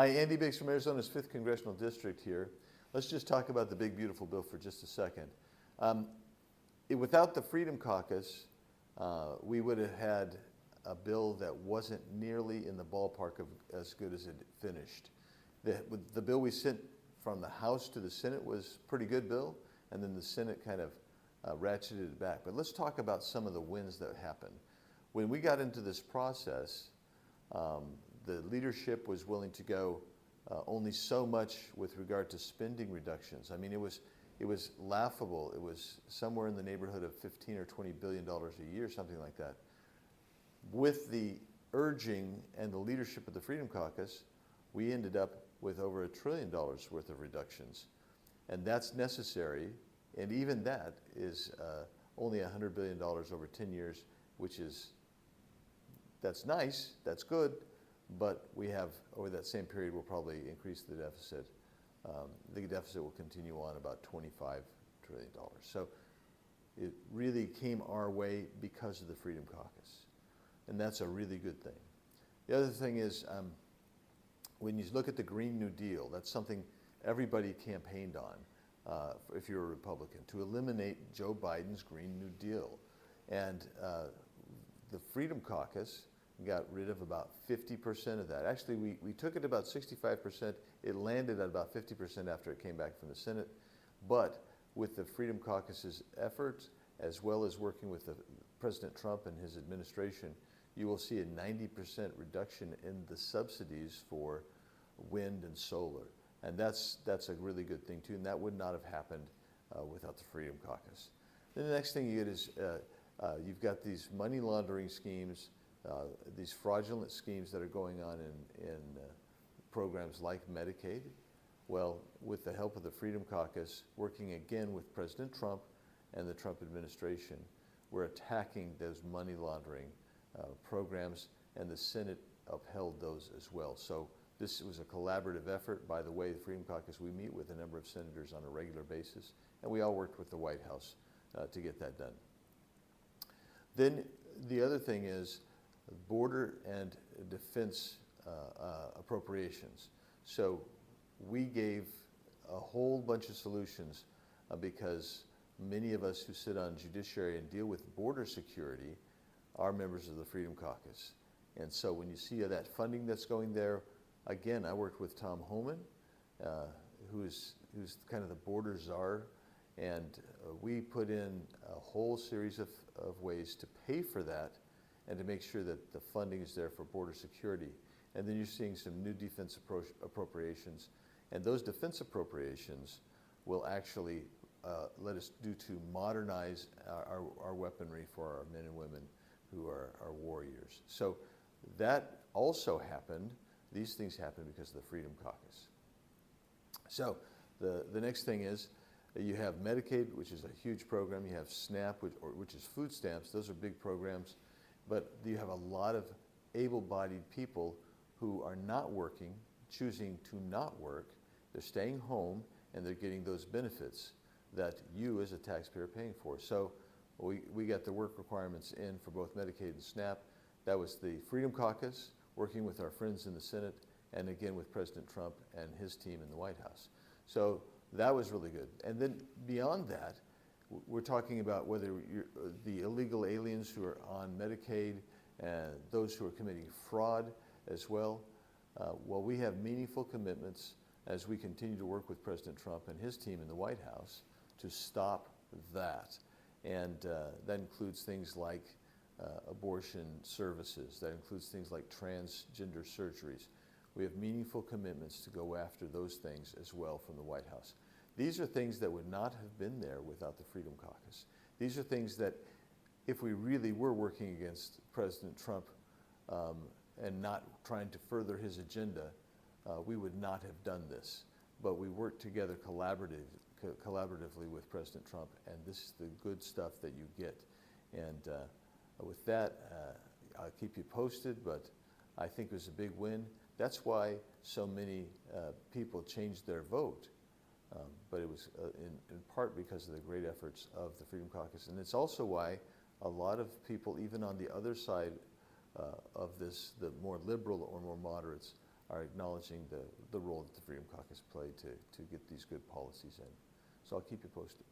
Hi, Andy Biggs from Arizona's 5th Congressional District here. Let's just talk about the big, beautiful bill for just a second. Without the Freedom Caucus, we would have had a bill that wasn't nearly in the ballpark of as good as it finished. The bill we sent from the House to the Senate was a pretty good bill, and then the Senate kind of ratcheted it back. But let's talk about some of the wins that happened. When we got into this process, the leadership was willing to go only so much with regard to spending reductions. I mean, it was laughable. It was somewhere in the neighborhood of $15 or $20 billion a year, something like that. With the urging and the leadership of the Freedom Caucus, we ended up with over $1 trillion worth of reductions. And that's necessary, and even that is only $100 billion over 10 years, that's nice, that's good, but we have, over that same period, we'll probably increase the deficit. The deficit will continue on about $25 trillion. So it really came our way because of the Freedom Caucus. And that's a really good thing. The other thing is, when you look at the Green New Deal, that's something everybody campaigned on, if you're a Republican, to eliminate Joe Biden's Green New Deal. And the Freedom Caucus got rid of about 50% of that. Actually, we took it about 65%. It landed at about 50% after it came back from the Senate. But with the Freedom Caucus's efforts, as well as working with President Trump and his administration, you will see a 90% reduction in the subsidies for wind and solar. And that's a really good thing too, and that would not have happened without the Freedom Caucus. Then the next thing you get is you've got these money laundering schemes, these fraudulent schemes that are going on in programs like Medicaid. Well, with the help of the Freedom Caucus, working again with President Trump and the Trump administration, we're attacking those money laundering programs, and the Senate upheld those as well. So this was a collaborative effort. By the way, the Freedom Caucus, we meet with a number of senators on a regular basis, and we all worked with the White House to get that done. Then the other thing is border and defense appropriations. So we gave a whole bunch of solutions because many of us who sit on judiciary and deal with border security are members of the Freedom Caucus. And so when you see that funding that's going there, again, I worked with Tom Homan, who's kind of the border czar, and we put in a whole series of ways to pay for that and to make sure that the funding is there for border security. And then you're seeing some new defense appropriations. And those defense appropriations will actually let us to modernize our weaponry for our men and women who are warriors. So that also happened. These things happened because of the Freedom Caucus. So the next thing is you have Medicaid, which is a huge program. You have SNAP, which is food stamps. Those are big programs. But you have a lot of able-bodied people who are not working, choosing to not work. They're staying home, and they're getting those benefits that you as a taxpayer are paying for. So we got the work requirements in for both Medicaid and SNAP. That was the Freedom Caucus, working with our friends in the Senate, and again with President Trump and his team in the White House. So that was really good. And then beyond that, we're talking about whether the illegal aliens who are on Medicaid and those who are committing fraud as well. Well, we have meaningful commitments as we continue to work with President Trump and his team in the White House to stop that. And that includes things like abortion services. That includes things like transgender surgeries. We have meaningful commitments to go after those things as well from the White House. These are things that would not have been there without the Freedom Caucus. These are things that if we really were working against President Trump and not trying to further his agenda, we would not have done this. But we worked together collaboratively with President Trump, and this is the good stuff that you get. And with that, I'll keep you posted, but I think it was a big win. That's why so many people changed their vote. But it was in part because of the great efforts of the Freedom Caucus. And it's also why a lot of people, even on the other side of this, the more liberal or more moderates, are acknowledging the role that the Freedom Caucus played to get these good policies in. So I'll keep you posted.